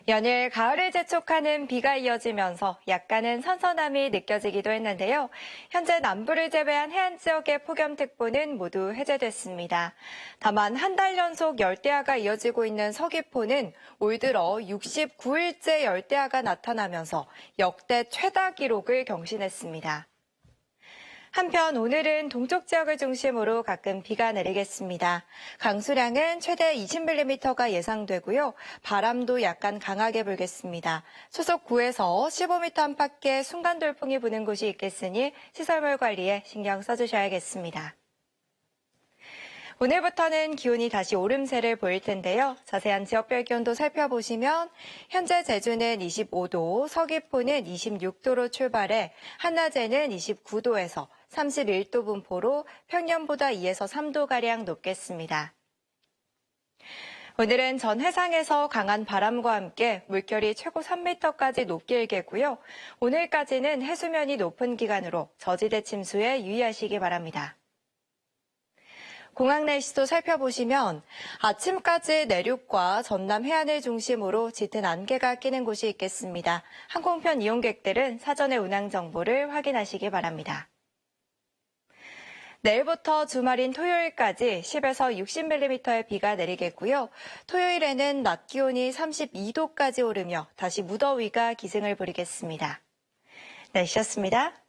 연일 가을을 재촉하는 비가 이어지면서 약간은 선선함이 느껴지기도 했는데요. 현재 남부를 제외한 해안 지역의 폭염특보는 모두 해제됐습니다. 다만 한 달 연속 열대야가 이어지고 있는 서귀포는 올 들어 69일째 열대야가 나타나면서 역대 최다 기록을 경신했습니다. 한편 오늘은 동쪽 지역을 중심으로 가끔 비가 내리겠습니다. 강수량은 최대 20mm가 예상되고요. 바람도 약간 강하게 불겠습니다. 초속 9에서 15m 안팎의 순간 돌풍이 부는 곳이 있겠으니 시설물 관리에 신경 써주셔야겠습니다. 오늘부터는 기온이 다시 오름세를 보일 텐데요. 자세한 지역별 기온도 살펴보시면 현재 제주는 25도, 서귀포는 26도로 출발해 한낮에는 29도에서 31도 분포로 평년보다 2에서 3도가량 높겠습니다. 오늘은 전 해상에서 강한 바람과 함께 물결이 최고 3m까지 높게 일겠고요. 오늘까지는 해수면이 높은 기간으로 저지대 침수에 유의하시기 바랍니다. 공항 날씨도 살펴보시면 아침까지 내륙과 전남 해안을 중심으로 짙은 안개가 끼는 곳이 있겠습니다. 항공편 이용객들은 사전에 운항 정보를 확인하시기 바랍니다. 내일부터 주말인 토요일까지 10에서 60mm의 비가 내리겠고요. 토요일에는 낮 기온이 32도까지 오르며 다시 무더위가 기승을 부리겠습니다. 날씨였습니다.